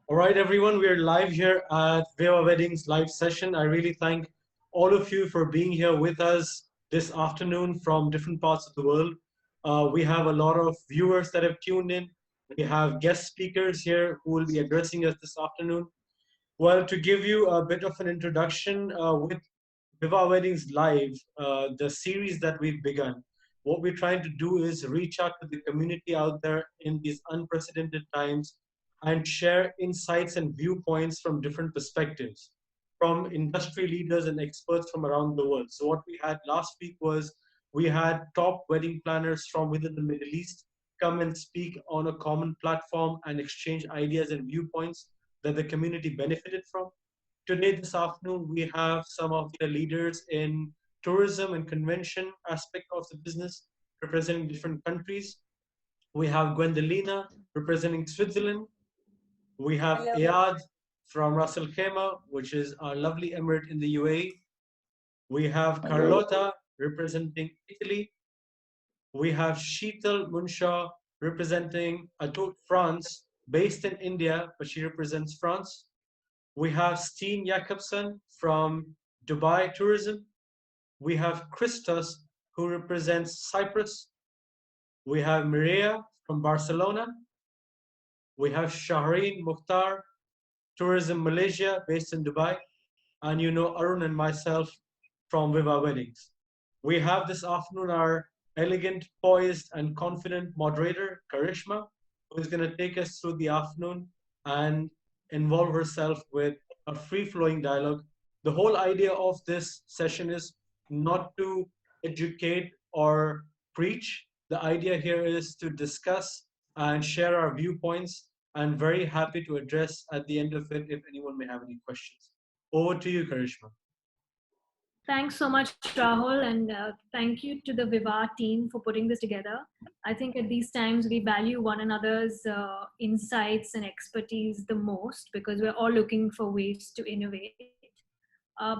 All right, everyone, we are live here at Vivaah Weddings live session. I really thank all of you for being here with us this afternoon from different parts of the world. We have a lot of viewers that have tuned in. We have guest speakers here who will be addressing us this afternoon. Well, to give you a bit of an introduction with Vivaah Weddings Live, the series that we've begun, what we're trying to do is reach out to the community out there in these unprecedented times and share insights and viewpoints from different perspectives, from industry leaders and experts from around the world. So, what we had last week was we had top wedding planners from within the Middle East come and speak on a common platform and exchange ideas and viewpoints that the community benefited from. Today, this afternoon, we have some of the leaders in tourism and convention aspect of the business representing different countries. We have Gwendolina representing Switzerland. We have Ayad from Ras Al Khaimah, which is our lovely emirate in the UAE. We have Carlotta representing Italy. We have Sheetal Munshaw representing Atout France, based in India, but she represents France. We have Steen Jacobsen from Dubai Tourism. We have Christos, who represents Cyprus. We have Mireia from Barcelona. We have Shahreen Mukhtar, Tourism Malaysia, based in Dubai. And you know Arun and myself from Vivaah Weddings. We have this afternoon our elegant, poised, and confident moderator, Karishma, who is going to take us through the afternoon and involve herself with a free-flowing dialogue. The whole idea of this session is not to educate or preach. The idea here is to discuss and share our viewpoints, and very happy to address at the end of it if anyone may have any questions. Over to you, Karishma. Thanks so much, Rahul, and thank you to the Vivaah team for putting this together. I think at these times we value one another's insights and expertise the most because we're all looking for ways to innovate.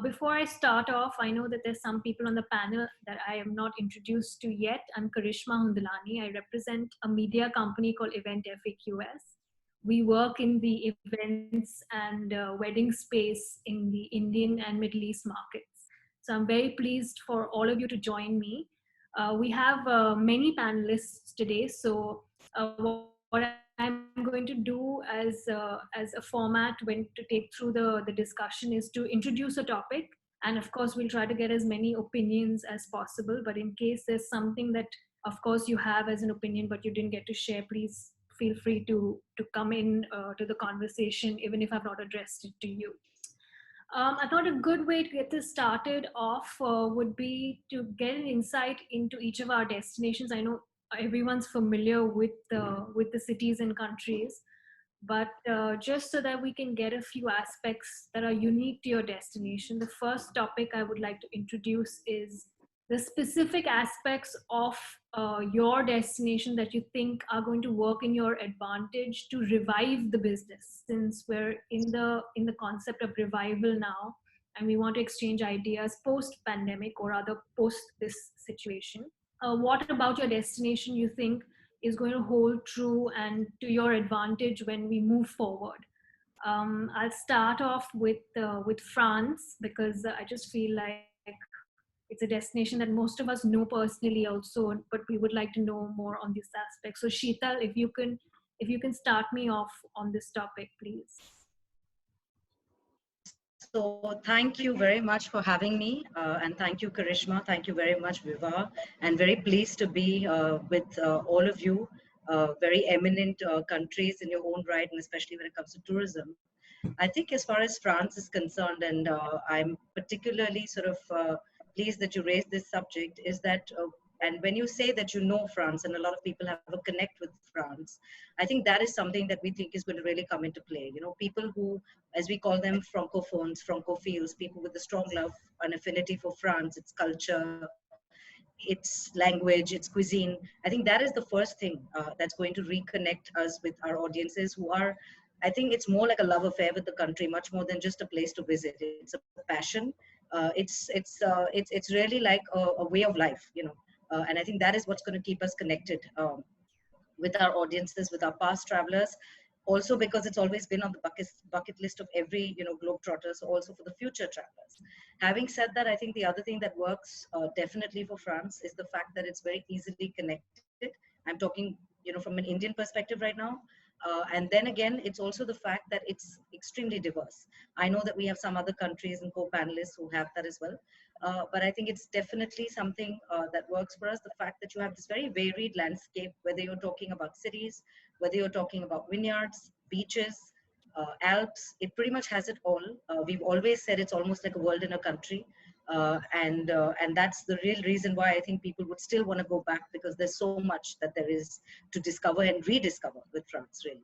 Before I start off, I know that there's some people on the panel that I am not introduced to yet. I'm Karishma Hundalani. I represent a media company called Event FAQS. We work in the events and wedding space in the Indian and Middle East markets. So I'm very pleased for all of you to join me. We have many panelists today. So what I'm going to do as a format when to take through the discussion is to introduce a topic. And of course, we'll try to get as many opinions as possible. But in case there's something that, of course, you have as an opinion, but you didn't get to share, please feel free to come in to the conversation, even if I've not addressed it to you. I thought a good way to get this started off would be to get an insight into each of our destinations. I know everyone's familiar with the cities and countries, but just so that we can get a few aspects that are unique to your destination, the first topic I would like to introduce is the specific aspects of your destination that you think are going to work in your advantage to revive the business, since we're in the concept of revival now and we want to exchange ideas post pandemic or rather post this situation. What about your destination you think is going to hold true and to your advantage when we move forward? I'll start off with France because I just feel like it's a destination that most of us know personally also, but we would like to know more on this aspect. So Sheetal, if you can start me off on this topic, please. So thank you very much for having me, and thank you, Karishma. Thank you very much, Vivaah, and very pleased to be with all of you, very eminent countries in your own right, and especially when it comes to tourism. I think as far as France is concerned, and I'm particularly sort of pleased that you raised this subject, is that, and when you say that you know France and a lot of people have a connect with France, I think that is something that we think is going to really come into play. You know, people who, as we call them, francophones, francophiles, people with a strong love and affinity for France, its culture, its language, its cuisine. I think that is the first thing that's going to reconnect us with our audiences who are, I think it's more like a love affair with the country, much more than just a place to visit. It's a passion. It's really like a way of life, you know. And I think that is what's going to keep us connected with our audiences, with our past travelers. Also because it's always been on the bucket list of every, globetrotter, so also for the future travelers. Having said that, I think the other thing that works definitely for France is the fact that it's very easily connected. I'm talking, from an Indian perspective right now. And then again, it's also the fact that it's extremely diverse. I know that we have some other countries and co-panelists who have that as well. But I think it's definitely something that works for us. The fact that you have this very varied landscape, whether you're talking about cities, whether you're talking about vineyards, beaches, Alps, it pretty much has it all. We've always said it's almost like a world in a country. And that's the real reason why I think people would still want to go back, because there's so much that there is to discover and rediscover with France, really.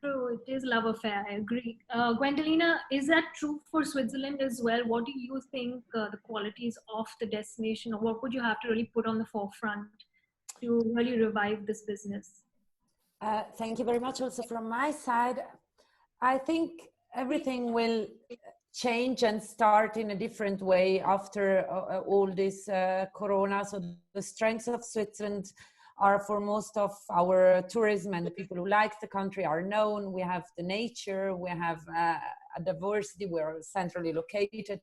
True, it is love affair. I agree. Gwendolina, is that true for Switzerland as well? What do you think the qualities of the destination, or what would you have to really put on the forefront to really revive this business? Thank you very much. Also from my side, I think everything will change and start in a different way after all this corona. So the strengths of Switzerland are, for most of our tourism and the people who like the country, are known. We have the nature, we have a diversity, we're centrally located.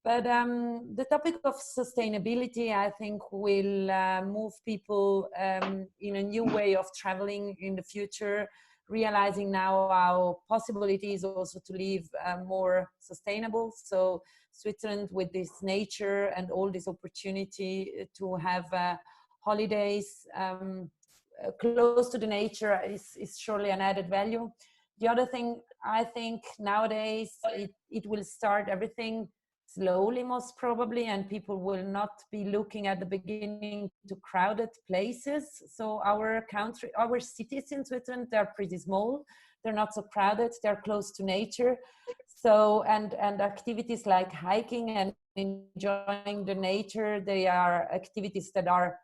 But the topic of sustainability, I think, will move people in a new way of traveling in the future, realizing now how possible it is also to live more sustainable. So Switzerland, with this nature and all this opportunity to have holidays close to the nature, is surely an added value. The other thing, I think nowadays it will start everything slowly, most probably, and people will not be looking at the beginning to crowded places. So our cities in Switzerland, they're pretty small, they're not so crowded, they're close to nature. So and activities like hiking and enjoying the nature, they are activities that are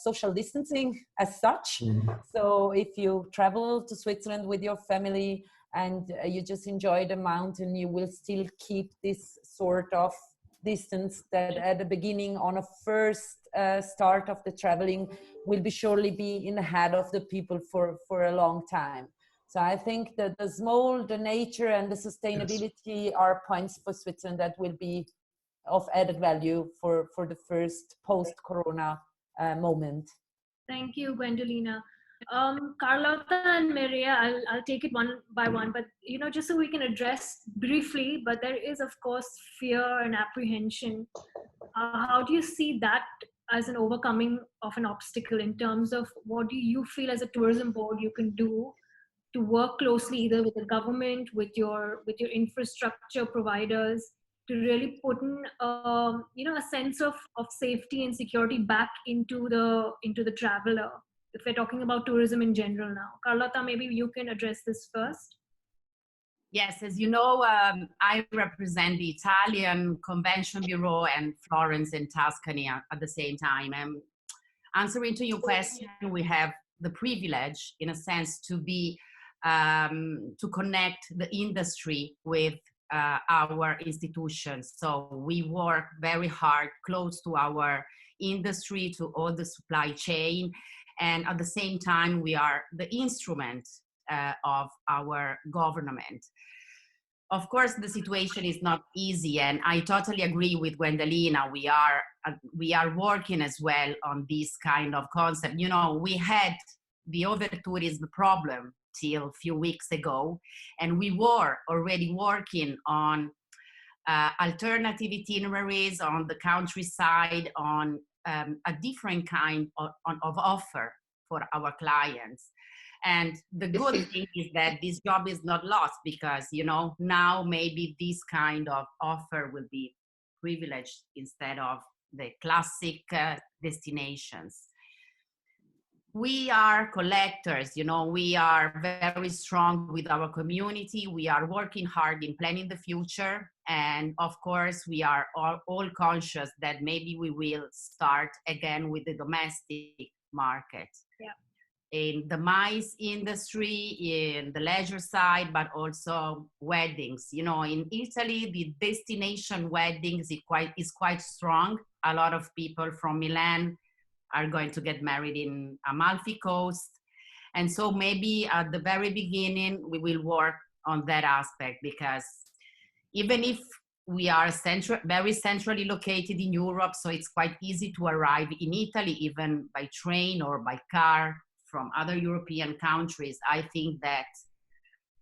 social distancing as such. So if you travel to Switzerland with your family and you just enjoy the mountain, you will still keep this sort of distance that at the beginning, on a first start of the traveling, will be surely be in the head of the people for a long time. So I think that the nature and the sustainability are points for Switzerland that will be of added value for the first post-corona moment. Thank you, Gwendolina. Carlotta and Maria, I'll take it one by one, but just so we can address briefly, but there is of course fear and apprehension. How do you see that as an overcoming of an obstacle, in terms of what do you feel as a tourism board you can do to work closely either with the government, with your infrastructure providers, to really put in a sense of safety and security back into the traveler, if we're talking about tourism in general now? Carlotta, maybe you can address this first. Yes, as you know, I represent the Italian Convention Bureau and Florence and Tuscany at the same time. Answering to your question, we have the privilege, in a sense, to be to connect the industry with our institutions. So we work very hard, close to our industry, to all the supply chain, and at the same time, we are the instrument of our government. Of course, the situation is not easy, and I totally agree with Gwendolina. We are working as well on this kind of concept. We had the over-tourism problem till a few weeks ago, and we were already working on alternative itineraries on the countryside, on a different kind of offer for our clients. And the good thing is that this job is not lost, because now maybe this kind of offer will be privileged instead of the classic destinations. We are collectors, we are very strong with our community. We are working hard in planning the future. And of course, we are all conscious that maybe we will start again with the domestic market. Yeah. In the MICE industry, in the leisure side, but also weddings. In Italy, the destination weddings is quite strong. A lot of people from Milan are going to get married in Amalfi Coast. And so maybe at the very beginning, we will work on that aspect, because even if we are very centrally located in Europe, so it's quite easy to arrive in Italy, even by train or by car from other European countries. I think that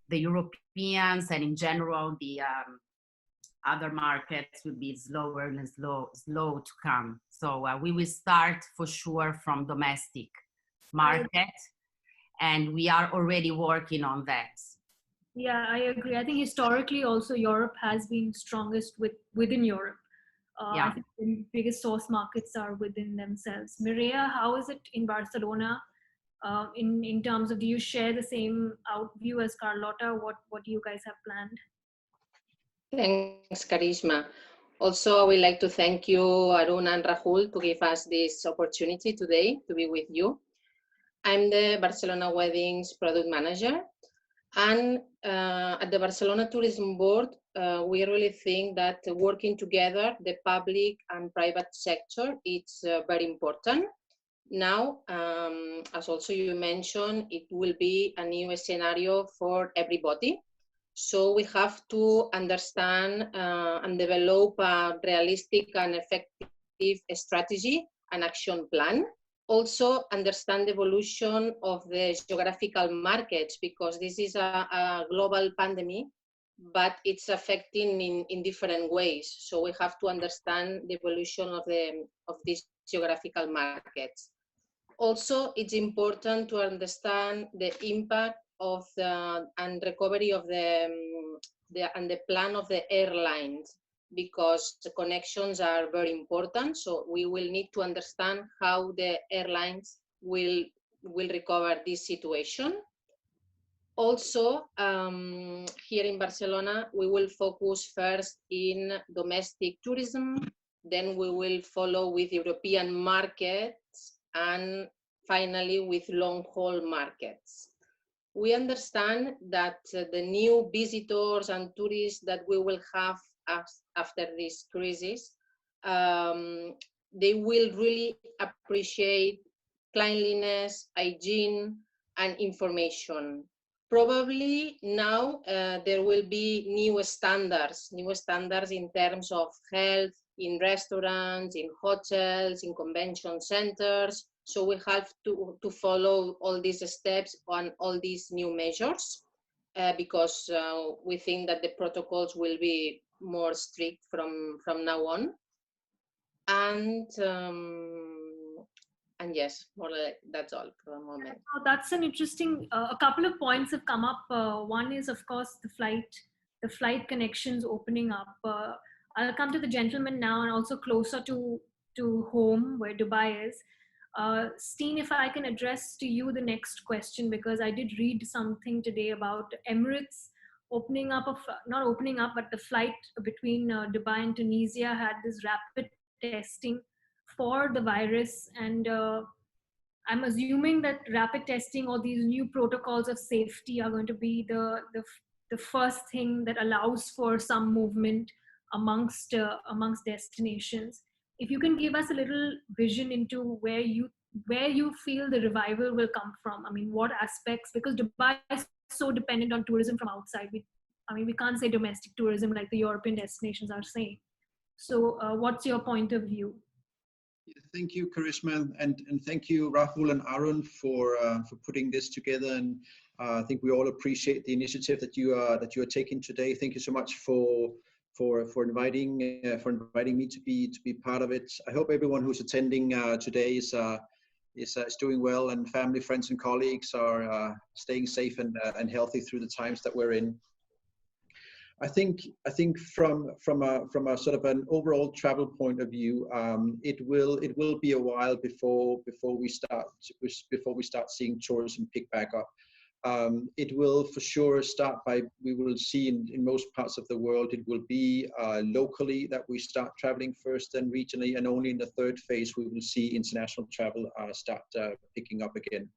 the Europeans and in general the other markets will be slower and slow to come. So we will start for sure from domestic market, and we are already working on that. Yeah, I agree. I think historically also Europe has been strongest within Europe. Yeah. I think the biggest source markets are within themselves. Mireia, how is it in Barcelona? In terms of, do you share the same view as Carlota? What do you guys have planned? Thanks, Karishma. Also, I would like to thank you, Arun and Rahul, to give us this opportunity today to be with you. I'm the Barcelona Weddings Product Manager. And at the Barcelona Tourism Board, we really think that working together, the public and private sector, it's very important. Now, as also you mentioned, it will be a new scenario for everybody. So we have to understand and develop a realistic and effective strategy and action plan. Also understand the evolution of the geographical markets, because this is a global pandemic, but it's affecting in different ways. So we have to understand the evolution of these geographical markets. Also, it's important to understand the impact of and recovery of the plan of the airlines, because the connections are very important. So we will need to understand how the airlines will recover this situation. Also, here in Barcelona, we will focus first in domestic tourism, then we will follow with European markets, and finally with long-haul markets. We understand that the new visitors and tourists that we will have after this crisis, they will really appreciate cleanliness, hygiene, and information. Probably now there will be new standards in terms of health, in restaurants, in hotels, in convention centers. So we have to follow all these steps on all these new measures, because we think that the protocols will be more strict from now on. And yes, more like that's all for the moment. Oh, that's an interesting, a couple of points have come up. One is, of course, the flight connections opening up. I'll come to the gentleman now, and also closer to home where Dubai is. Steen, if I can address to you the next question, because I did read something today about Emirates opening up, not opening up, but the flight between Dubai and Tunisia had this rapid testing for the virus, and I'm assuming that rapid testing or these new protocols of safety are going to be the first thing that allows for some movement amongst destinations. If you can give us a little vision into where you feel the revival will come from. I mean, what aspects, because Dubai is so dependent on tourism from outside. We can't say domestic tourism like the European destinations are saying. So what's your point of view? Thank you, Karishma, and thank you, Rahul and Arun, for putting this together. And I think we all appreciate the initiative that you are taking today. Thank you so much for inviting me to be part of it. I hope everyone who's attending today is doing well, and family, friends, and colleagues are staying safe and healthy through the times that we're in. I think from a sort of an overall travel point of view, it will be a while before we start seeing tourism pick back up. It will for sure start by, we will see in most parts of the world, it will be locally that we start traveling first, and regionally, and only in the third phase we will see international travel start picking up again.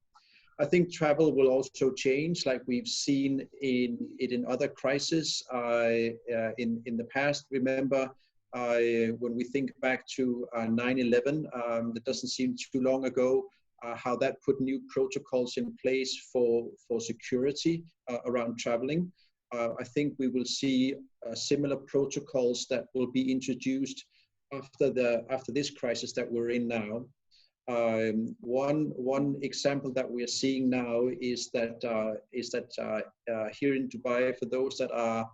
I think travel will also change, like we've seen in other crises in the past. Remember, when we think back to 9/11, that doesn't seem too long ago. how that put new protocols in place for security around traveling. I think we will see similar protocols that will be introduced after this crisis that we're in now. One example that we are seeing now is that here in Dubai, for those that are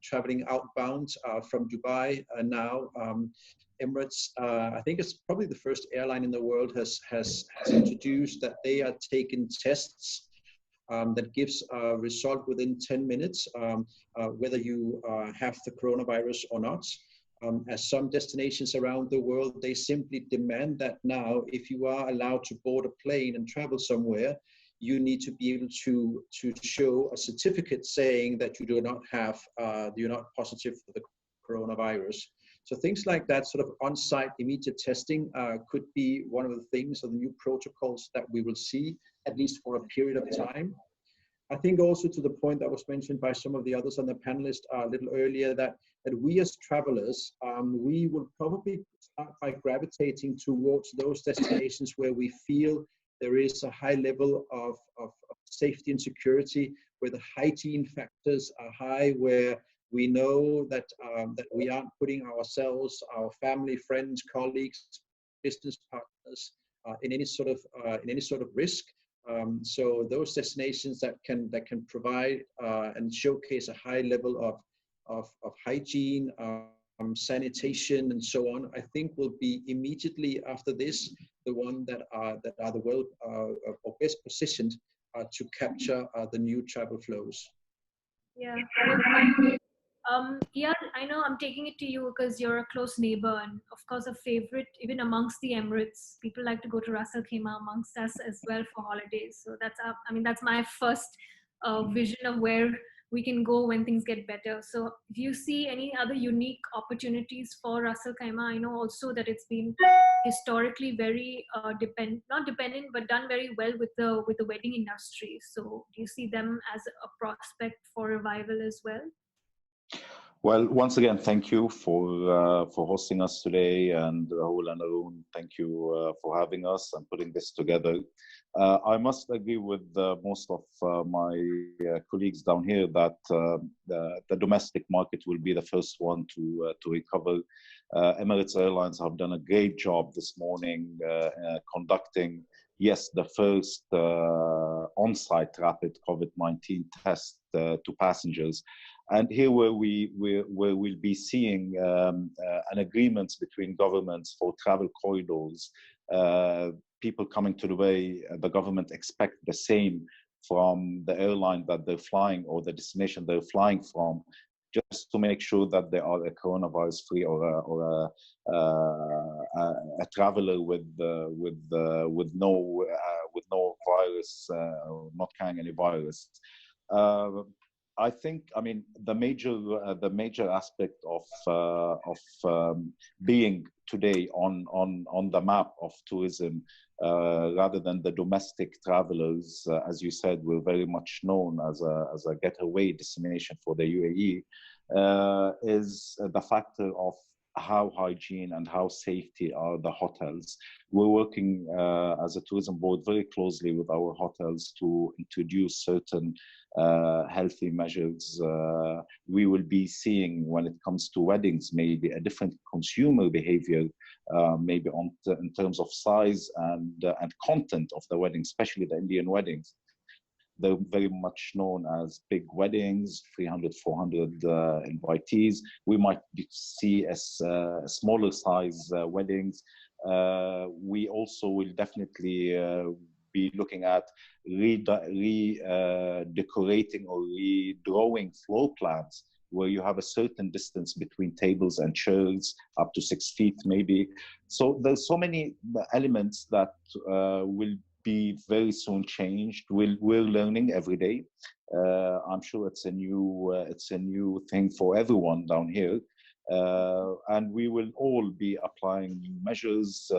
traveling outbound from Dubai now, Emirates, I think it's probably the first airline in the world has introduced that they are taking tests that gives a result within 10 minutes, whether you have the coronavirus or not. As some destinations around the world, they simply demand that now, if you are allowed to board a plane and travel somewhere, you need to be able to show a certificate saying that you do not have, you're not positive for the coronavirus. So things like that, sort of on-site immediate testing could be one of the things, or the new protocols that we will see, at least for a period of time. I think also to the point that was mentioned by some of the others on the panelists a little earlier, that we as travelers, we will probably start by gravitating towards those destinations where we feel there is a high level of safety and security, where the hygiene factors are high, where we know that that we aren't putting ourselves, our family, friends, colleagues, business partners in any sort of risk. So those destinations that can provide and showcase a high level of hygiene, sanitation, and so on, I think will be immediately after this the one that are the well or best positioned to capture the new travel flows. Yeah. Yeah, I know I'm taking it to you because you're a close neighbor and of course a favorite even amongst the Emirates. People like to go to Ras Al Khaimah amongst us as well for holidays. So that's my first vision of where we can go when things get better. So do you see any other unique opportunities for Ras Al Khaimah? I know also that it's been historically very not dependent, but done very well with the wedding industry. So do you see them as a prospect for revival as well? Well, once again, thank you for hosting us today, and Rahul and Arun, thank you for having us and putting this together. I must agree with most of my colleagues down here that the domestic market will be the first one to recover. Emirates Airlines have done a great job this morning conducting, yes, the first on-site rapid COVID-19 test to passengers. And here where we'll be seeing an agreement between governments for travel corridors, people coming to Dubai, the government expect the same from the airline that they're flying or the destination they're flying from, just to make sure that they are a coronavirus-free or a traveler with no virus, not carrying any virus. I think, I mean, the major aspect of being today on the map of tourism, rather than the domestic travelers, as you said, we're very much known as a getaway destination for the UAE, is the factor of how hygiene and how safety are the hotels. We're working as a tourism board very closely with our hotels to introduce certain healthy measures. We will be seeing, when it comes to weddings, maybe a different consumer behavior, maybe in terms of size and content of the wedding, especially the Indian weddings. They're very much known as big weddings, 300, 400 invitees. We might see as smaller size weddings. We also will definitely be looking at redecorating or redrawing floor plans where you have a certain distance between tables and chairs, up to 6 feet maybe. So there's so many elements that will be very soon changed. We're learning every day. I'm sure it's a new thing for everyone down here. And we will all be applying new measures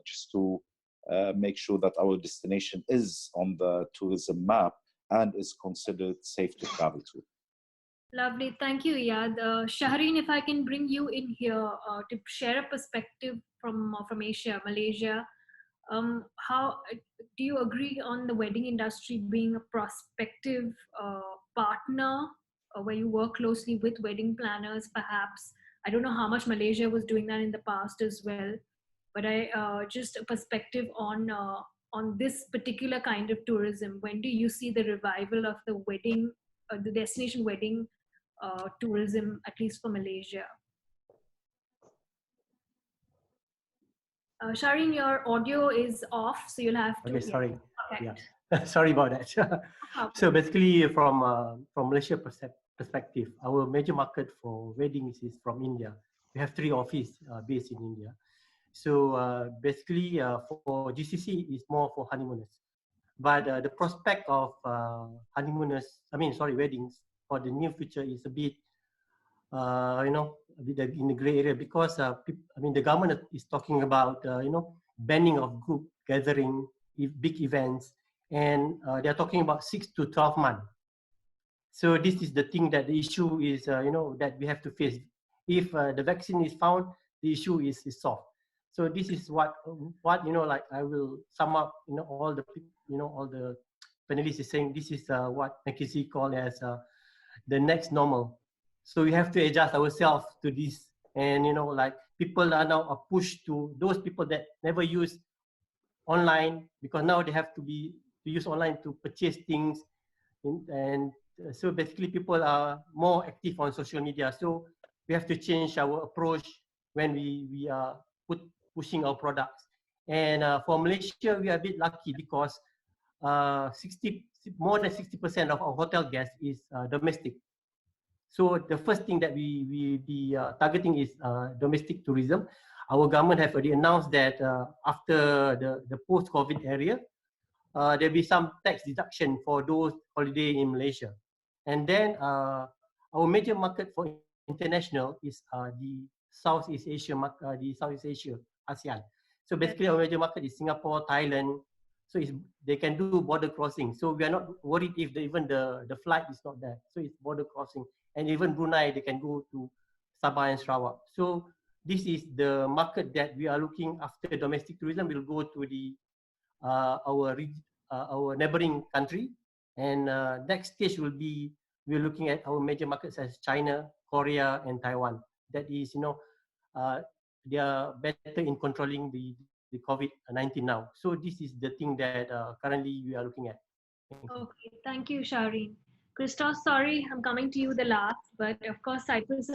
just to make sure that our destination is on the tourism map and is considered safe to travel to. Lovely, thank you, Iyad. Shahreen, if I can bring you in here to share a perspective from Asia, Malaysia. How do you agree on the wedding industry being a prospective partner, where you work closely with wedding planners? Perhaps I don't know how much Malaysia was doing that in the past as well, but I just a perspective on this particular kind of tourism. When do you see the revival of the wedding, the destination wedding tourism, at least for Malaysia? Shireen, your audio is off, so you'll have to. Okay, sorry. Yeah. Yeah, sorry about that. So basically, from Malaysia perspective, our major market for weddings is from India. We have 3 offices based in India. So basically, for GCC is more for honeymooners, but the prospect of weddings for the near future is a bit, a bit in the gray area, because the government is talking about banning of group gathering, big events, and they are talking about 6 to 12 months. So this is the thing, that the issue is that we have to face. If the vaccine is found, the issue is solved. So this is what like I will sum up. All the panelists is saying this is what McKinsey call as the next normal. So we have to adjust ourselves to this, and like people are now pushed to those people that never use online, because now they have to use online to purchase things, and so basically people are more active on social media. So we have to change our approach when we are pushing our products. And for Malaysia, we are a bit lucky, because more than 60% of our hotel guests is domestic. So the first thing that we be targeting is domestic tourism. Our government have already announced that after the post-COVID area, there'll be some tax deduction for those holiday in Malaysia. And then our major market for international is the Southeast Asia, ASEAN. So basically our major market is Singapore, Thailand. So they can do border crossing. So we are not worried if even the flight is not there. So it's border crossing. And even Brunei, they can go to Sabah and Sarawak. So this is the market that we are looking after. Domestic tourism will go to the our neighboring country, and next stage will be we're looking at our major markets as China, Korea, and Taiwan. That is, they are better in controlling the COVID-19 now. So this is the thing that currently we are looking at. Okay, thank you, Shireen. Christoph, sorry, I'm coming to you the last, but of course, Cyprus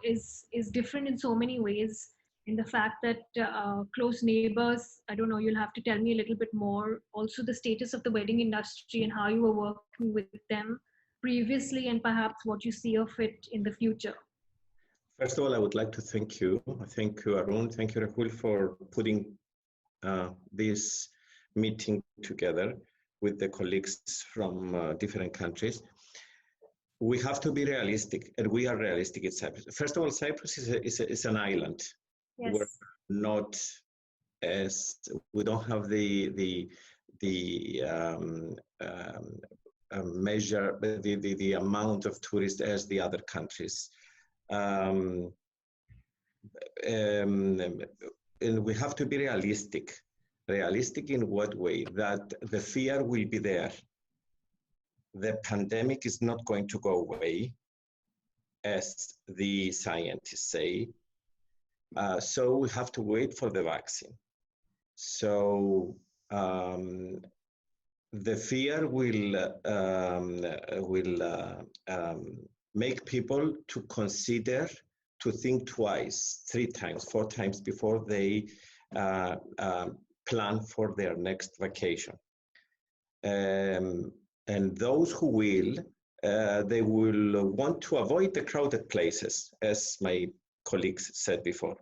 is different in so many ways. In the fact that close neighbors, I don't know, you'll have to tell me a little bit more. Also, the status of the wedding industry and how you were working with them previously, and perhaps what you see of it in the future. First of all, I would like to thank you. Thank you, Arun. Thank you, Rahul, for putting this meeting together with the colleagues from different countries. We have to be realistic, and we are realistic in Cyprus. First of all, Cyprus is an island. Yes. We're not we don't have the measure, the amount of tourists as the other countries. And we have to be realistic. Realistic in what way? That the fear will be there. The pandemic is not going to go away, as the scientists say. So we have to wait for the vaccine. So the fear will make people to consider, to think twice, 3 times, 4 times before they plan for their next vacation. And those who will, they will want to avoid the crowded places, as my colleagues said before.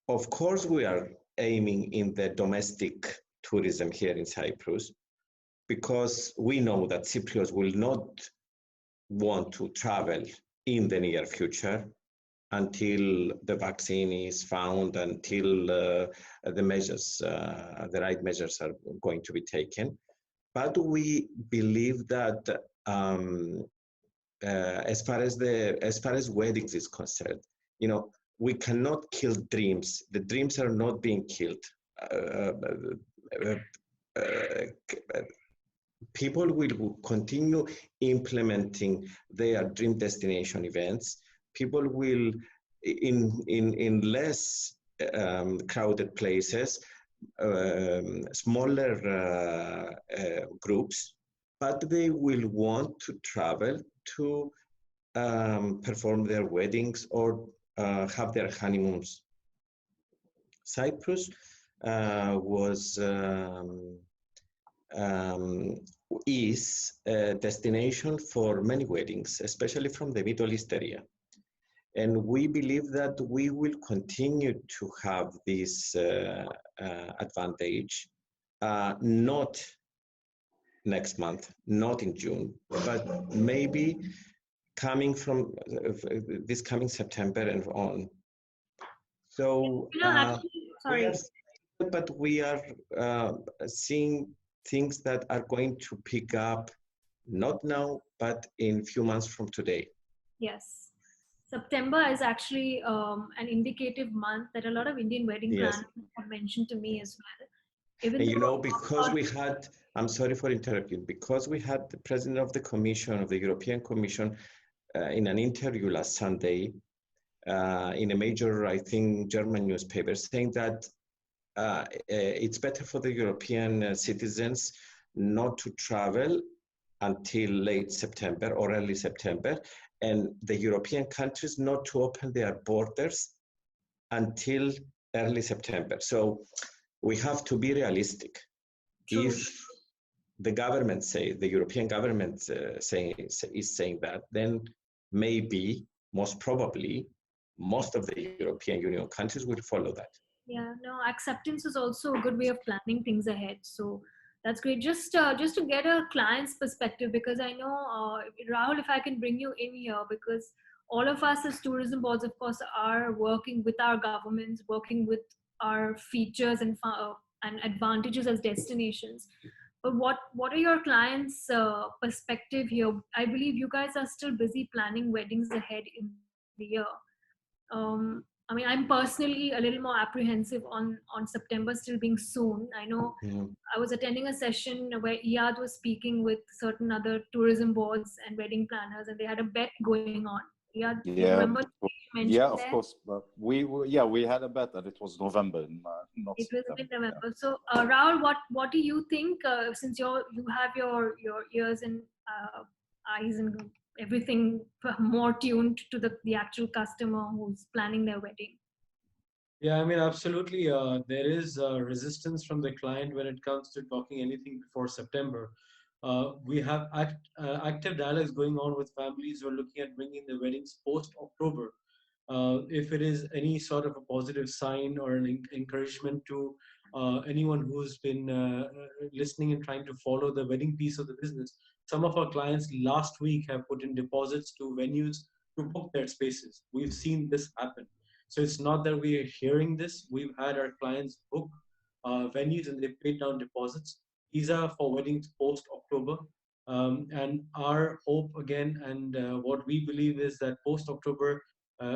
Of course, we are aiming in the domestic tourism here in Cyprus, because we know that Cypriots will not want to travel in the near future until the vaccine is found, until the measures, the right measures are going to be taken. But we believe that as far as weddings is concerned, we cannot kill dreams. The dreams are not being killed. People will continue implementing their dream destination events. People will, in less crowded places, smaller groups, but they will want to travel to perform their weddings or have their honeymoons. Cyprus is a destination for many weddings, especially from the Middle East area. And we believe that we will continue to have this advantage, not next month, not in June, but maybe coming from this coming September and on. So, sorry. But we are seeing things that are going to pick up, not now, but in a few months from today. Yes. September is actually an indicative month that a lot of Indian wedding planners have mentioned to me as well. Even and you know, because we had, I'm sorry for interrupting, because we had the president of the Commission, of the European Commission, in an interview last Sunday in a major, I think, German newspaper, saying that it's better for the European citizens not to travel until late September or early September, and the European countries not to open their borders until early September. So we have to be realistic. True. If the government the European government is saying that, then maybe, most probably, most of the European Union countries will follow that. Yeah, no, acceptance is also a good way of planning things ahead. So that's great. Just to get a client's perspective, because I know, Rahul, if I can bring you in here, because all of us as tourism boards, of course, are working with our governments, working with our features and advantages as destinations. But what are your clients' perspective here? I believe you guys are still busy planning weddings ahead in the year. I mean, I'm personally a little more apprehensive on September still being soon. I know I was attending a session where Iyad was speaking with certain other tourism boards and wedding planners, and they had a bet going on. Iyad, do you remember? Yeah, of course. But we had a bet that it was November, not it was September. in November. So, Rahul, what do you think? Since you have your ears and eyes and everything more tuned to the actual customer who's planning their wedding. Yeah, I mean, absolutely. There is resistance from the client when it comes to talking anything before September. We have active dialogues going on with families who are looking at bringing their weddings post-October. If it is any sort of a positive sign or an encouragement to anyone who's been listening and trying to follow the wedding piece of the business, some of our clients last week have put in deposits to venues to book their spaces. We've seen this happen. So it's not that we are hearing this. We've had our clients book venues and they paid down deposits. These are for weddings post-October. And our hope again, and what we believe is that post-October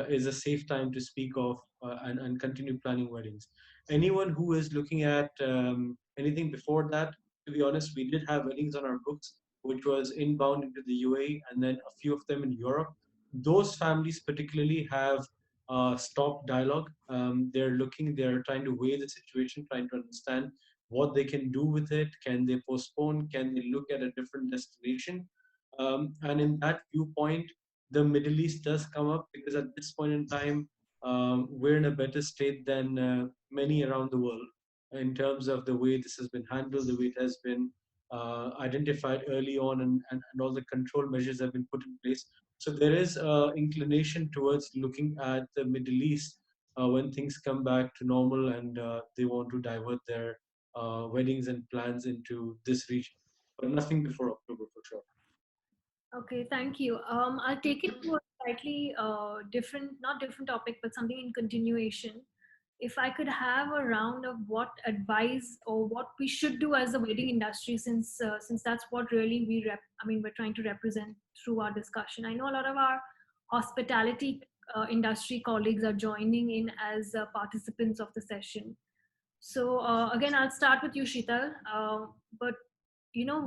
is a safe time to speak of and continue planning weddings. Anyone who is looking at anything before that, to be honest, we did have weddings on our books, which was inbound into the UAE and then a few of them in Europe. Those families particularly have stop dialogue. They're trying to weigh the situation, trying to understand what they can do with it. Can they postpone? Can they look at a different destination? And in that viewpoint, the Middle East does come up because at this point in time, we're in a better state than many around the world in terms of the way this has been handled, the way it has been identified early on, and all the control measures have been put in place. So there is inclination towards looking at the Middle East when things come back to normal and they want to divert their weddings and plans into this region. But nothing before October for sure. Okay, thank you. I'll take it to a slightly not different topic, but something in continuation. If I could have a round of what advice or what we should do as a wedding industry, since that's what really we're trying to represent through our discussion. I know a lot of our hospitality industry colleagues are joining in as participants of the session. So again, I'll start with you, Sheetal. But you know,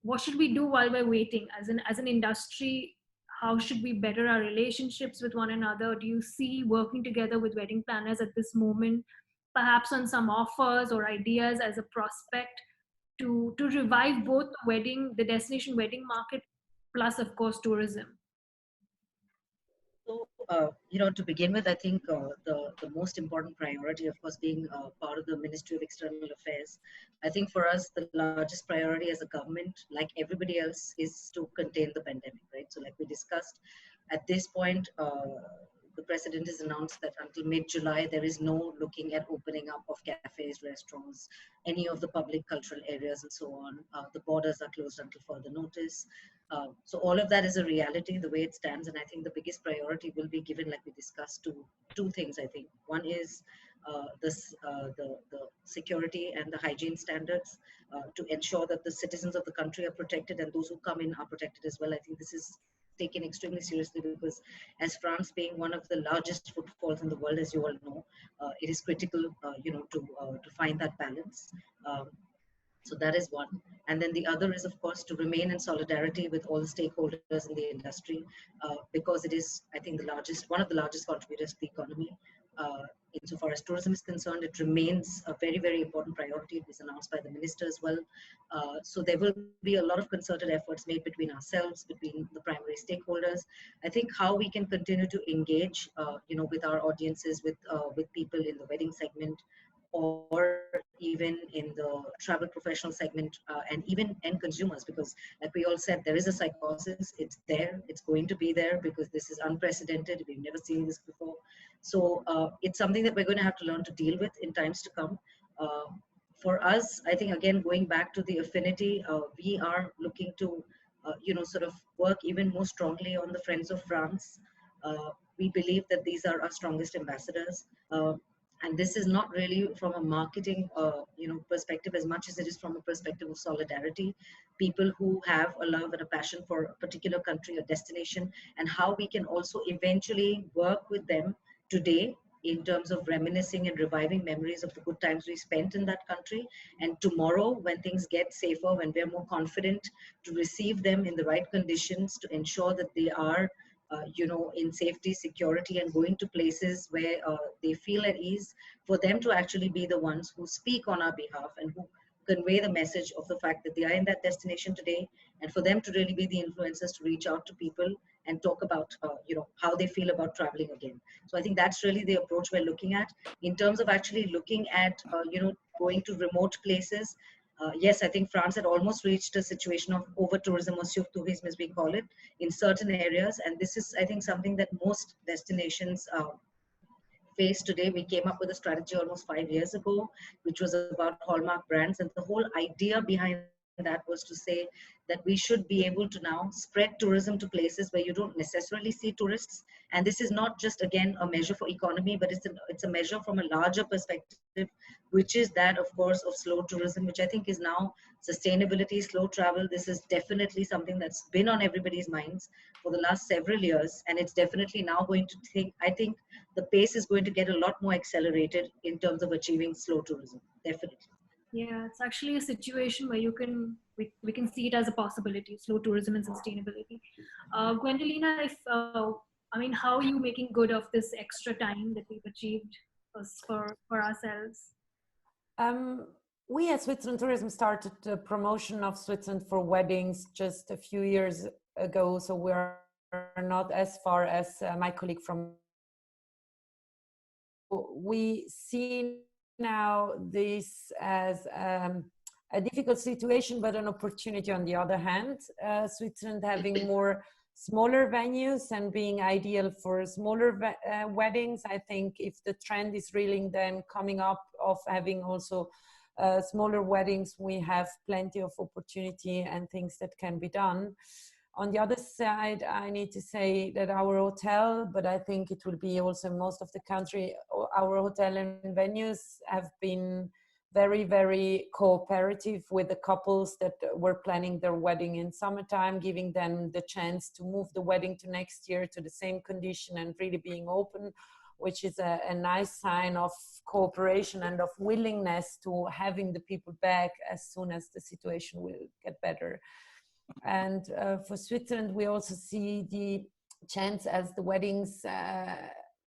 what should we do while we're waiting? As an industry, how should we better our relationships with one another? Do you see working together with wedding planners at this moment, perhaps on some offers or ideas as a prospect to revive both the destination wedding market, plus of course tourism? So, to begin with, I think the most important priority, of course, being part of the Ministry of External Affairs, I think for us, the largest priority as a government, like everybody else, is to contain the pandemic, right? So, like we discussed, at this point, the president has announced that until mid-July, there is no looking at opening up of cafes, restaurants, any of the public cultural areas, and so on. The borders are closed until further notice. So all of that is a reality the way it stands, and I think the biggest priority will be given, like we discussed, to two things. I think one is the security and the hygiene standards to ensure that the citizens of the country are protected and those who come in are protected as well. I think this is taken extremely seriously because, as France being one of the largest footfalls in the world, as you all know, it is critical, to find that balance. So that is one. And then the other is, of course, to remain in solidarity with all the stakeholders in the industry, because it is, I think, one of the largest contributors to the economy. Insofar as tourism is concerned, it remains a very, very important priority. It was announced by the minister as well. So there will be a lot of concerted efforts made between ourselves, between the primary stakeholders. I think how we can continue to engage, with our audiences, with people in the wedding segment, or even in the travel professional segment, and even end consumers, because like we all said, there is a psychosis. It's there, it's going to be there, because this is unprecedented. We've never seen this before. So it's something that we're going to have to learn to deal with in times to come. For us, I think, again, going back to the affinity, we are looking to sort of work even more strongly on the Friends of France. We believe that these are our strongest ambassadors. And this is not really from a marketing perspective as much as it is from a perspective of solidarity. People who have a love and a passion for a particular country or destination, and how we can also eventually work with them today in terms of reminiscing and reviving memories of the good times we spent in that country, and tomorrow, when things get safer, when we're more confident, to receive them in the right conditions, to ensure that they are in safety, security, and going to places where they feel at ease, for them to actually be the ones who speak on our behalf and who convey the message of the fact that they are in that destination today, and for them to really be the influencers to reach out to people and talk about how they feel about traveling again. So I think that's really the approach we're looking at in terms of actually looking at going to remote places. Yes, I think France had almost reached a situation of over-tourism, or sur-tourism as we call it, in certain areas. And this is, I think, something that most destinations face today. We came up with a strategy almost 5 years ago, which was about hallmark brands. And the whole idea behind that was to say that we should be able to now spread tourism to places where you don't necessarily see tourists. And this is not just, again, a measure for economy, but it's a measure from a larger perspective, which is that, of course, of slow tourism, which I think is now sustainability, slow travel. This is definitely something that's been on everybody's minds for the last several years. And it's definitely now going to I think the pace is going to get a lot more accelerated in terms of achieving slow tourism, definitely. Yeah, it's actually a situation where we can see it as a possibility, slow tourism and sustainability. Gwendolina, how are you making good of this extra time that we've achieved for ourselves? We at Switzerland Tourism started the promotion of Switzerland for weddings just a few years ago, so we're not as far as my colleague from. We see now this as a difficult situation, but an opportunity on the other hand. Switzerland having more smaller venues and being ideal for smaller weddings. I think if the trend is really then coming up of having also smaller weddings, we have plenty of opportunity and things that can be done. On the other side, I need to say that our hotel, but I think it will be also most of the country, our hotel and venues have been very, very cooperative with the couples that were planning their wedding in summertime, giving them the chance to move the wedding to next year to the same condition and really being open, which is a nice sign of cooperation and of willingness to having the people back as soon as the situation will get better. And for Switzerland, we also see the chance as the weddings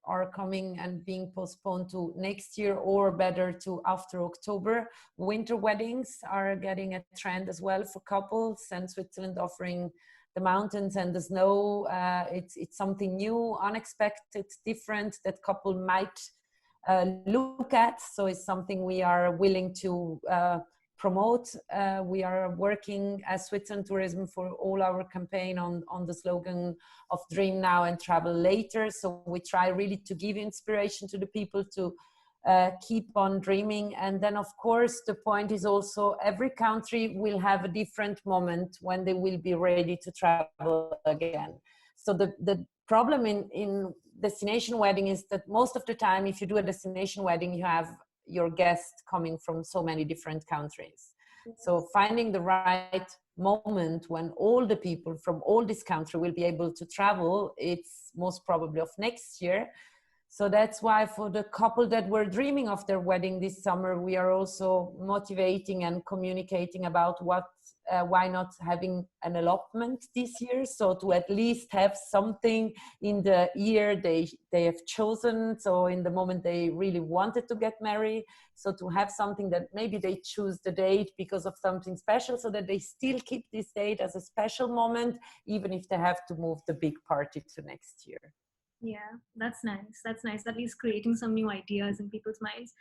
are coming and being postponed to next year, or better to after October. Winter weddings are getting a trend as well for couples, and Switzerland offering the mountains and the snow. It's something new, unexpected, different that couple might look at. So it's something we are willing to promote. We are working as Switzerland Tourism for all our campaign on the slogan of Dream Now and Travel Later. So we try really to give inspiration to the people to keep on dreaming. And then of course the point is also every country will have a different moment when they will be ready to travel again. So the problem in destination wedding is that most of the time if you do a destination wedding, you have your guests coming from so many different countries. So finding the right moment when all the people from all this country will be able to travel, it's most probably of next year. So that's why for the couple that were dreaming of their wedding this summer, we are also motivating and communicating about why not having an allotment this year. So to at least have something in the year they have chosen. So in the moment they really wanted to get married. So to have something that maybe they choose the date because of something special, so that they still keep this date as a special moment, even if they have to move the big party to next year. Yeah, that's nice. That's nice. At least creating some new ideas in people's minds.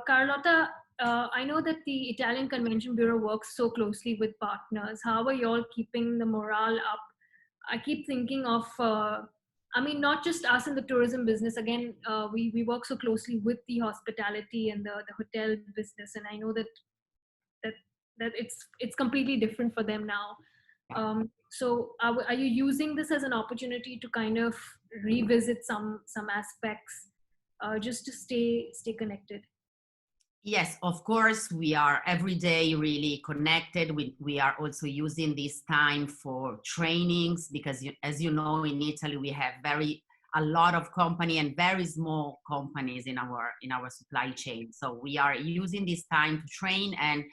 Carlotta, I know that the Italian Convention Bureau works so closely with partners. How are you all keeping the morale up? I keep thinking of, I mean, not just us in the tourism business. Again, we work so closely with the hospitality and the hotel business, and I know that it's completely different for them now. So are you using this as an opportunity to kind of revisit some aspects just to stay connected? Yes, of course, we are every day really connected. We are also using this time for trainings because, as you know, in Italy, we have a lot of company and very small companies in our supply chain. So we are using this time to train and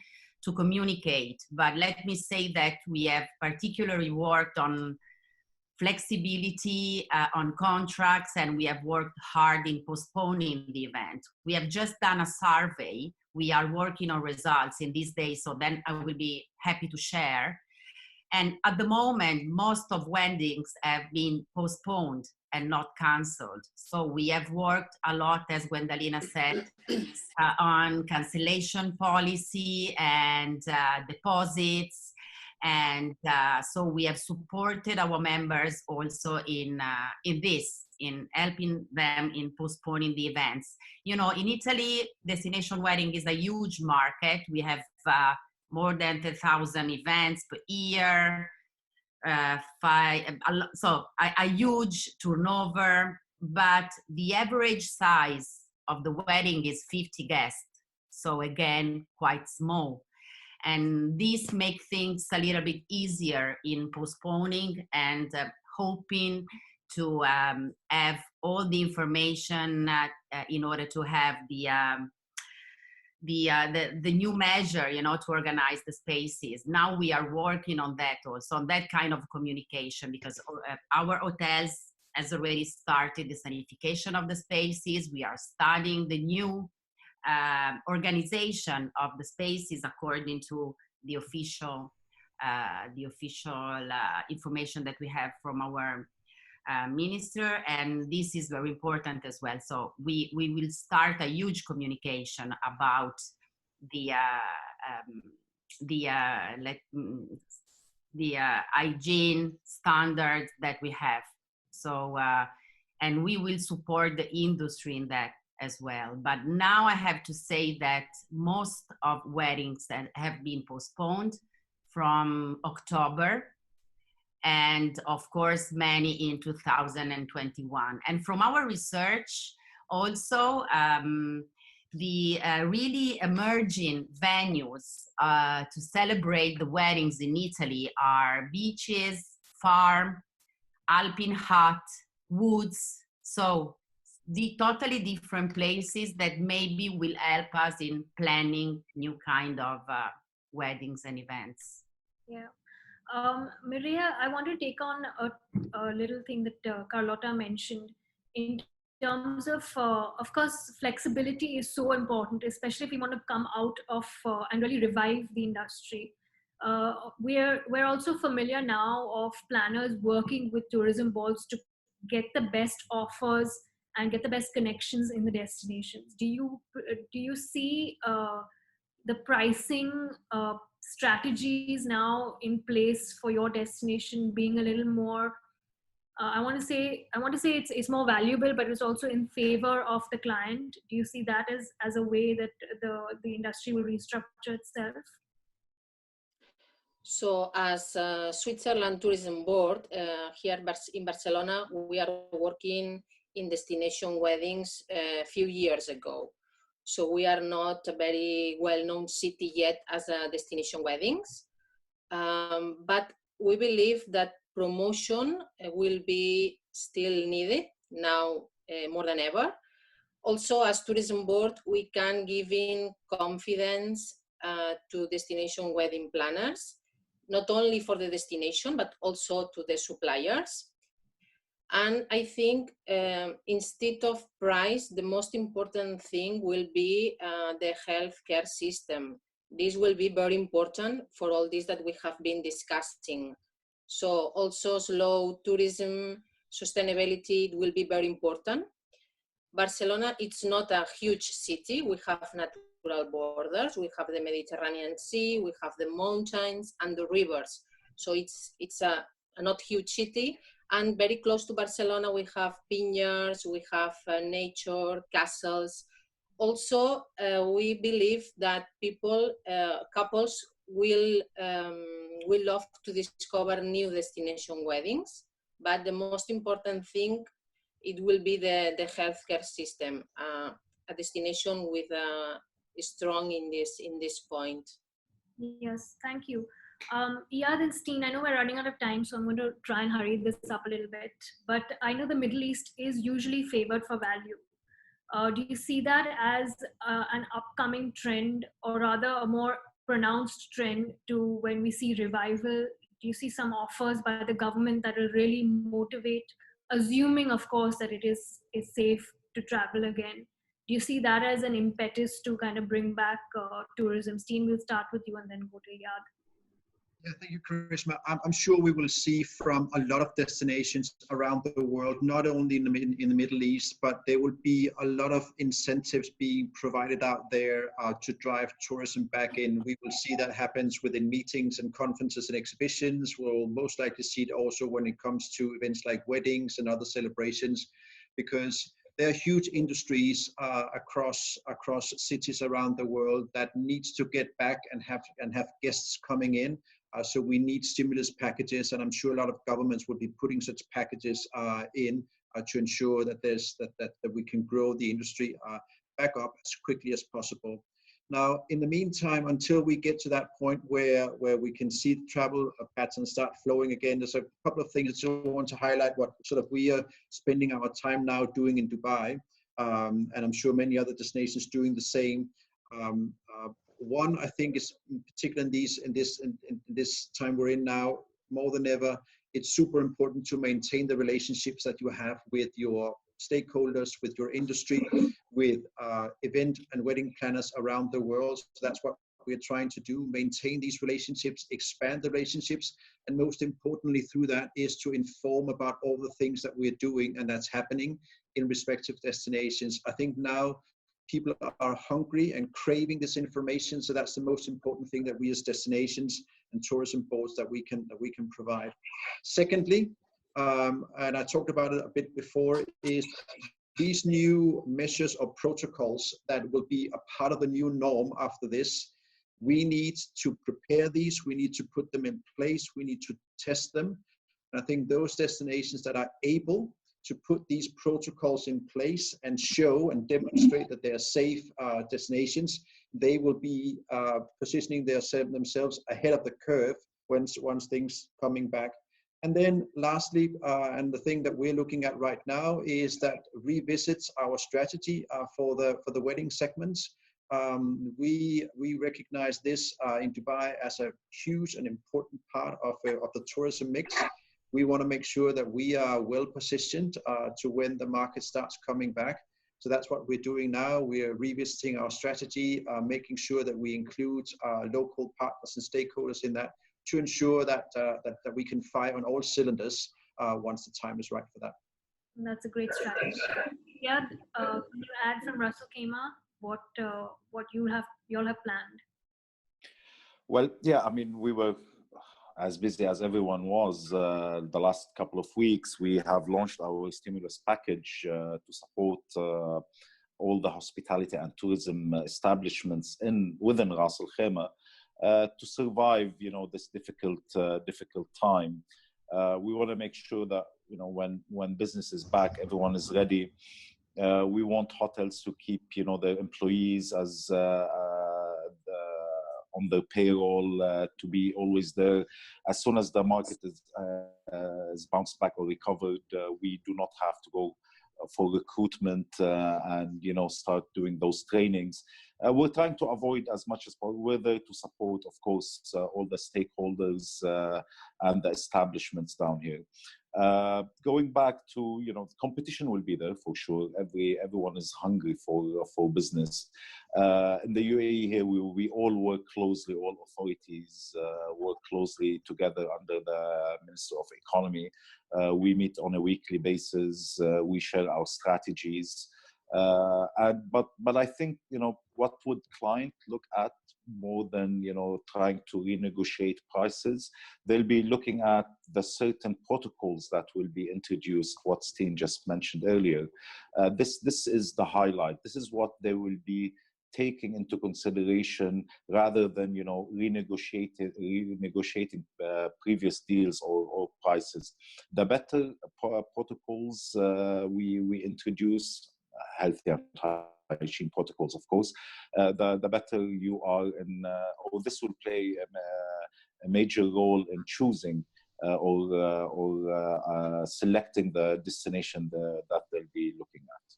to communicate. But let me say that we have particularly worked on flexibility on contracts, and we have worked hard in postponing the event. We have just done a survey. We are working on results in these days, so then I will be happy to share. And at the moment, most of weddings have been postponed and not canceled. So we have worked a lot, as Gwendalina said, on cancellation policy and deposits. And so we have supported our members also in helping them in postponing the events. You know, in Italy, destination wedding is a huge market. We have more than 10,000 events per year, so a huge turnover, but the average size of the wedding is 50 guests. So again, quite small. And this makes things a little bit easier in postponing and hoping to have all the information in order to have the new measure, you know, to organize the spaces. Now we are working on that also, on that kind of communication, because our hotels has already started the sanification of the spaces. We are studying the new organization of the spaces according to the official information that we have from our minister, and this is very important as well. So we will start a huge communication about the hygiene standards that we have. So and we will support the industry in that as well. But now I have to say that most of weddings that have been postponed from October, and of course many in 2021. And from our research also, the really emerging venues to celebrate the weddings in Italy are beaches, farm, alpine hut, woods. So the totally different places that maybe will help us in planning new kind of weddings and events. Yeah. Maria, I want to take on a little thing that Carlotta mentioned in terms of course, flexibility is so important, especially if we want to come out of and really revive the industry. We're also familiar now of planners working with tourism boards to get the best offers and get the best connections in the destinations. Do you see the pricing strategies now in place for your destination being a little more I want to say it's more valuable, but it's also in favor of the client? Do you see that as a way that the industry will restructure itself? So as Switzerland Tourism Board here in Barcelona, we are working in destination weddings a few years ago. So we are not a very well-known city yet as a destination weddings, but we believe that promotion will be still needed now more than ever. Also, as tourism board, we can give in confidence to destination wedding planners, not only for the destination, but also to the suppliers. And I think instead of price, the most important thing will be the healthcare system. This will be very important for all this that we have been discussing. So also slow tourism, sustainability will be very important. Barcelona, it's not a huge city. We have natural borders. We have the Mediterranean Sea, we have the mountains and the rivers. So it's a not huge city. And very close to Barcelona, we have vineyards, we have nature, castles. Also, we believe that couples will love to discover new destination weddings. But the most important thing, it will be the healthcare system, a destination with strong in this point. Yes, thank you. Iyad and Steen, I know we're running out of time, so I'm going to try and hurry this up a little bit. But I know the Middle East is usually favored for value. Do you see that as an upcoming trend, or rather a more pronounced trend to when we see revival? Do you see some offers by the government that will really motivate, assuming, of course, that it is safe to travel again? Do you see that as an impetus to kind of bring back tourism? Steen, we'll start with you and then go to Iyad. Yeah, thank you, Karishma. I'm sure we will see from a lot of destinations around the world, not only in the Middle East, but there will be a lot of incentives being provided out there to drive tourism back in. We will see that happens within meetings and conferences and exhibitions. We'll most likely see it also when it comes to events like weddings and other celebrations, because there are huge industries across cities around the world that needs to get back and have guests coming in. So we need stimulus packages, and I'm sure a lot of governments will be putting such packages in to ensure that that we can grow the industry back up as quickly as possible. Now, in the meantime, until we get to that point where we can see the travel patterns start flowing again, there's a couple of things that I want to highlight what sort of we are spending our time now doing in Dubai, and I'm sure many other destinations doing the same. One, I think, is in particular in this time we're in now, more than ever, it's super important to maintain the relationships that you have with your stakeholders, with your industry, with event and wedding planners around the world. So that's what we're trying to do, maintain these relationships, expand the relationships, and most importantly through that is to inform about all the things that we're doing and that's happening in respective destinations. I think now people are hungry and craving this information, so that's the most important thing that we as destinations and tourism boards that we can provide. Secondly, and I talked about it a bit before, is these new measures or protocols that will be a part of the new norm after this. We need to prepare these, we need to put them in place, we need to test them. And I think those destinations that are able to put these protocols in place and show and demonstrate that they are safe destinations, they will be positioning themselves ahead of the curve once things coming back. And then lastly, and the thing that we're looking at right now is that revisits our strategy for the wedding segments. We recognize this in Dubai as a huge and important part of the tourism mix. We want to make sure that we are well positioned to when the market starts coming back. So that's what we're doing now. We are revisiting our strategy, making sure that we include local partners and stakeholders in that to ensure that we can fire on all cylinders once the time is right for that. That's a great strategy. Yeah, can you add from Russell Kema what you all have planned? Well, yeah, I mean, we were as busy as everyone was the last couple of weeks. We have launched our stimulus package to support all the hospitality and tourism establishments within Ras Al Khaimah to survive, this difficult time. We want to make sure that when business is back, everyone is ready. We want hotels to keep their employees as on the payroll to be always there. As soon as the market is bounced back or recovered, we do not have to go for recruitment and start doing those trainings. We're trying to avoid as much as possible. We're there to support, of course, all the stakeholders and the establishments down here. Going back to, competition will be there for sure. Everyone is hungry for business. In the UAE here, we all work closely, all authorities work closely together under the Minister of Economy. We meet on a weekly basis. We share our strategies. But I think, what would client look at more than, trying to renegotiate prices? They'll be looking at the certain protocols that will be introduced, what Steen just mentioned earlier. This is the highlight. This is what they will be taking into consideration rather than, renegotiating previous deals or prices. The better protocols we introduce, healthy and hygiene protocols, of course, the better you are or this will play a major role in choosing or selecting the destination that they'll be looking at.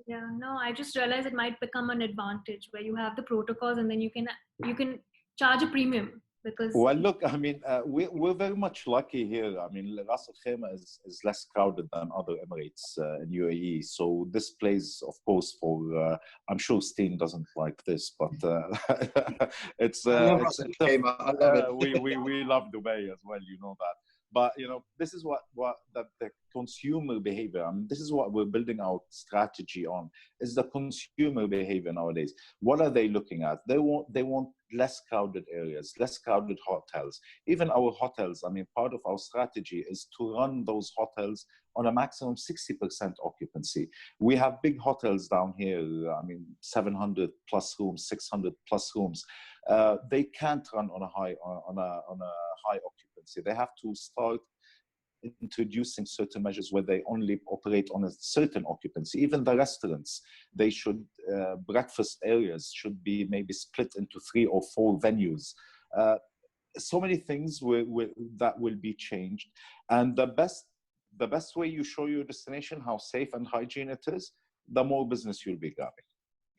Yeah, no, I just realized it might become an advantage where you have the protocols and then you can charge a premium. Because well, look, I mean, we're very much lucky here. I mean, Ras Al Khaimah is less crowded than other Emirates in UAE. So this plays, of course, for, I'm sure Steen doesn't like this, but it's, I love Ras Al Khaimah. I love it. we love Dubai as well, that. But, this is what the consumer behavior, I mean, this is what we're building our strategy on, is the consumer behavior nowadays. What are they looking at? They want less crowded areas, less crowded hotels. Even our hotels, I mean, part of our strategy is to run those hotels on a maximum 60% occupancy. We have big hotels down here, I mean, 700 plus rooms, 600 plus rooms. They can't run on a high occupancy. They have to start introducing certain measures where they only operate on a certain occupancy. Even the restaurants, they should, breakfast areas should be maybe split into 3 or 4 venues. So many things that will be changed. And the best way you show your destination how safe and hygiene it is, the more business you'll be grabbing.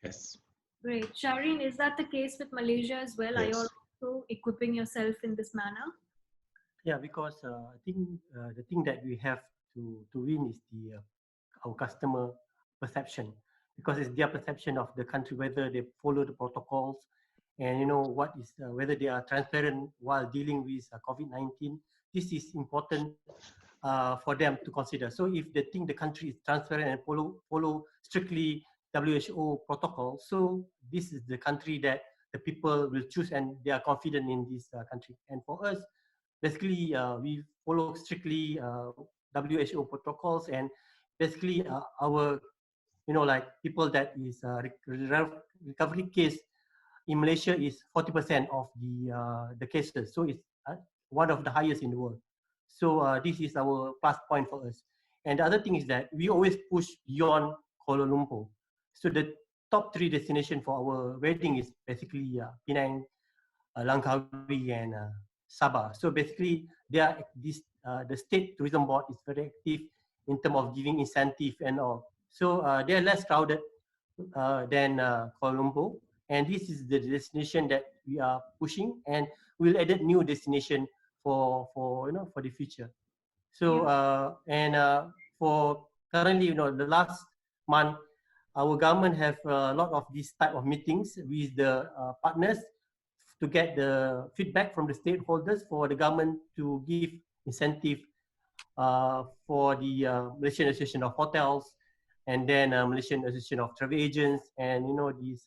Yes. Great. Shireen, is that the case with Malaysia as well? Yes. Are you also equipping yourself in this manner? Yeah, because I think the thing that we have to win is our customer perception, because it's their perception of the country, whether they follow the protocols and what is whether they are transparent while dealing with COVID-19. This is important for them to consider. So if they think the country is transparent and follow strictly WHO protocol, so this is the country that the people will choose and they are confident in this country. And for us, basically, we follow strictly WHO protocols, and basically our, like people that is recovery case in Malaysia is 40% of the cases. So it's one of the highest in the world. So this is our plus point for us. And the other thing is that we always push beyond Kuala Lumpur. So the top 3 destination for our wedding is basically Penang, Langkawi, and Sabah. So basically, the state tourism board is very active in terms of giving incentive and all. So they are less crowded than Kuala Lumpur, and this is the destination that we are pushing, and we'll add new destination for the future. So for currently, the last month, our government have a lot of these type of meetings with the partners to get the feedback from the stakeholders for the government to give incentive for the Malaysian Association of Hotels, and then Malaysian Association of Travel Agents, and these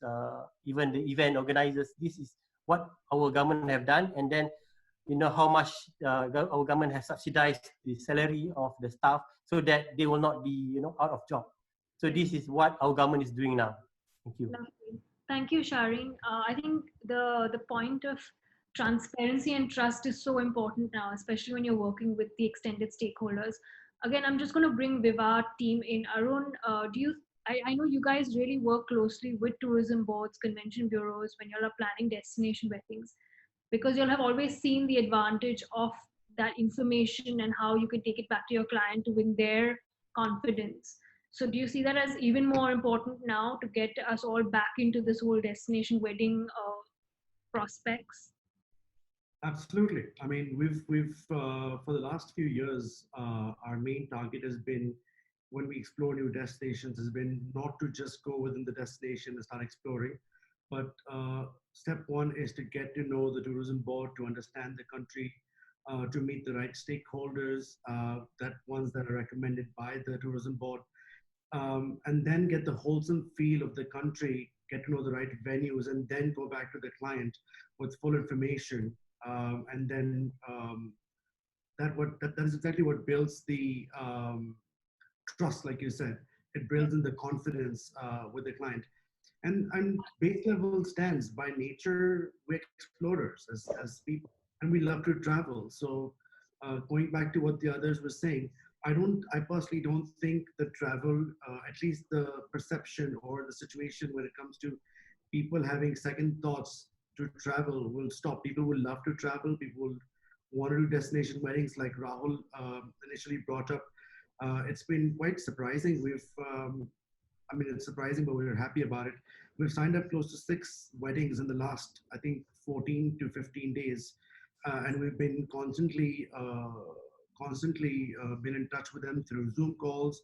even the event organizers. This is what our government have done, and then how much our government has subsidized the salary of the staff so that they will not be out of job. So this is what our government is doing now. Thank you. Lovely. Thank you, Shireen. I think the point of transparency and trust is so important now, especially when you're working with the extended stakeholders. Again, I'm just going to bring Vivaah team in. Arun, I know you guys really work closely with tourism boards, convention bureaus when you're planning destination weddings, because you'll have always seen the advantage of that information and how you can take it back to your client to win their confidence. So do you see that as even more important now to get us all back into this whole destination wedding prospects? Absolutely. I mean, we've for the last few years, our main target has been, when we explore new destinations, has been not to just go within the destination and start exploring, but step one is to get to know the tourism board, to understand the country, to meet the right stakeholders, that ones that are recommended by the tourism board, and then get the wholesome feel of the country, get to know the right venues, and then go back to the client with full information. And then that is exactly what builds the trust, like you said. It builds in the confidence with the client. And base level stands by nature. We're explorers as people, and we love to travel. So going back to what the others were saying, I personally don't think the travel, at least the perception or the situation when it comes to people having second thoughts to travel will stop. People will love to travel. People will want to do destination weddings, like Rahul initially brought up. It's been quite surprising. I mean, it's surprising, but we're happy about it. We've signed up close to 6 weddings in the last, I think, 14 to 15 days. And we've been constantly been in touch with them through Zoom calls,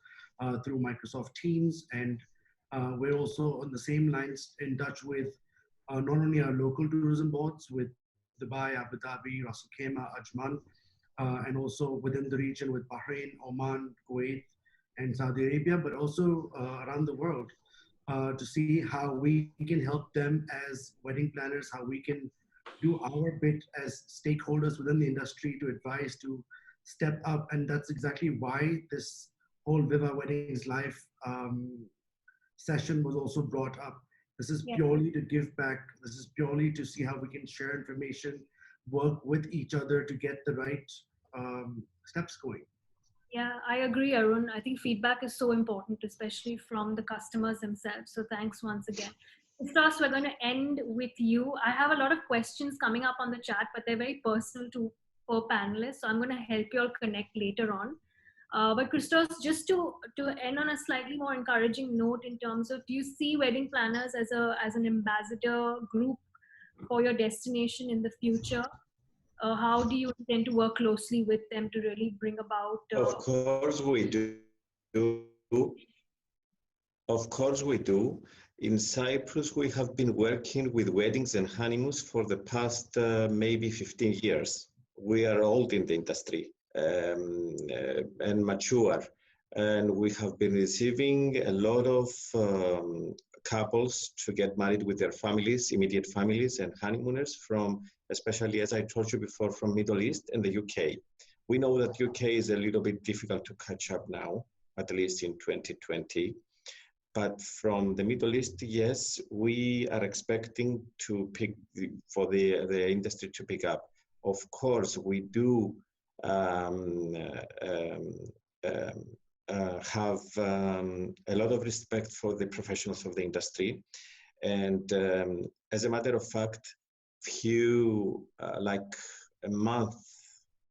through Microsoft Teams. And we're also on the same lines in touch with not only our local tourism boards with Dubai, Abu Dhabi, Ras Al Khaimah, Ajman, and also within the region with Bahrain, Oman, Kuwait, and Saudi Arabia, but also around the world to see how we can help them as wedding planners, how we can do our bit as stakeholders within the industry to advise, to step up. And that's exactly why this whole Vivaah Weddings Live session was also brought up. This is purely to give back. This is purely to see how we can share information, work with each other to get the right steps going. Yeah, I agree, Arun. I think feedback is so important, especially from the customers themselves. So thanks once again. Christos, we're going to end with you. I have a lot of questions coming up on the chat, but they're very personal to per panelist. So I'm going to help you all connect later on. But Christos, just to end on a slightly more encouraging note in terms of, do you see wedding planners as an ambassador group for your destination in the future? How do you intend to work closely with them to really bring about? Of course we do. Of course we do. In Cyprus, we have been working with weddings and honeymoons for the past maybe 15 years. We are old in the industry and mature. And we have been receiving a lot of couples to get married with their families, immediate families and honeymooners from, especially as I told you before, from Middle East and the UK. We know that UK is a little bit difficult to catch up now, at least in 2020. But from the Middle East, yes, we are expecting to pick for the industry to pick up. Of course, we do have a lot of respect for the professionals of the industry. And as a matter of fact, like a month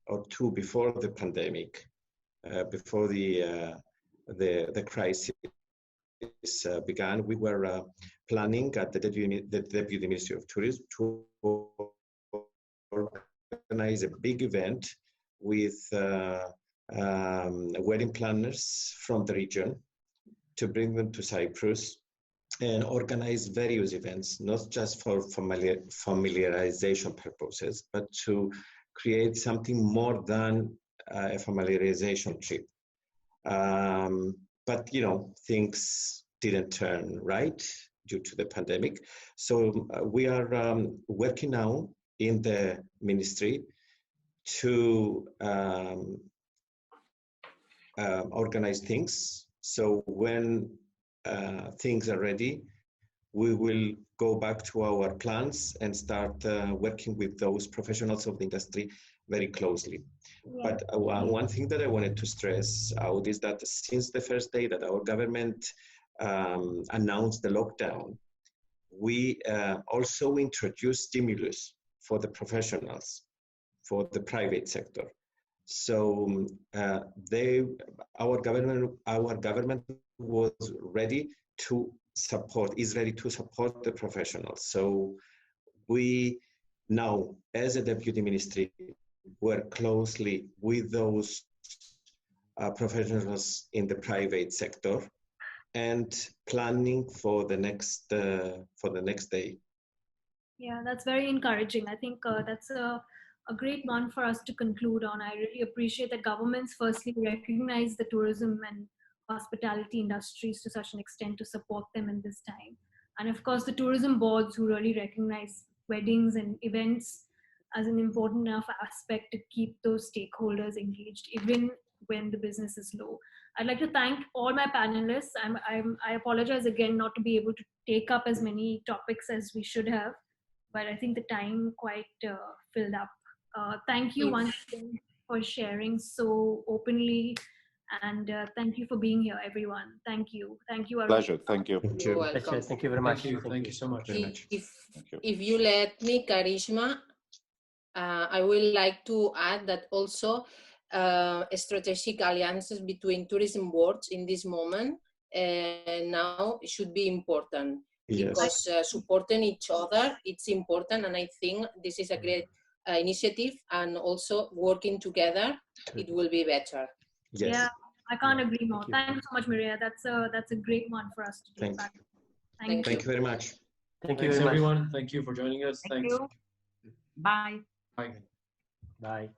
or two before the pandemic, before the crisis began, we were planning at the Deputy Ministry of Tourism to organize a big event with wedding planners from the region to bring them to Cyprus and organize various events, not just for familiarization purposes, but to create something more than a familiarization trip. But things didn't turn right due to the pandemic. So we are working now in the ministry to organize things. So when things are ready, we will go back to our plans and start working with those professionals of the industry very closely. Yeah. But one thing that I wanted to stress out is that since the first day that our government announced the lockdown, we also introduced stimulus for the professionals, for the private sector. So our government was ready to support, is ready to support the professionals. So we now, as a deputy ministry, work closely with those professionals in the private sector and planning for the next day. Yeah, that's very encouraging. I think that's a great one for us to conclude on. I really appreciate that governments firstly recognize the tourism and hospitality industries to such an extent to support them in this time. And of course, the tourism boards who really recognize weddings and events as an important enough aspect to keep those stakeholders engaged, even when the business is low. I'd like to thank all my panelists. I apologize again not to be able to take up as many topics as we should have, but I think the time quite filled up. Thank you once again for sharing so openly, and thank you for being here, everyone. Thank you. Thank you, Arun. Pleasure. Thank you. You're welcome. Thank you very much. Thank you so much. If you let me, Karishma, I would like to add that also strategic alliances between tourism boards in this moment now should be important. Yes. Because supporting each other, it's important, and I think this is a great initiative, and also working together, it will be better. Yes. Yeah, I can't agree more. Thank you so much, Maria. That's a great one for us to do. Thank you very much. Thank you Thanks, very much. everyone. Thank you for joining us. Thank you. Bye. Bye. Bye.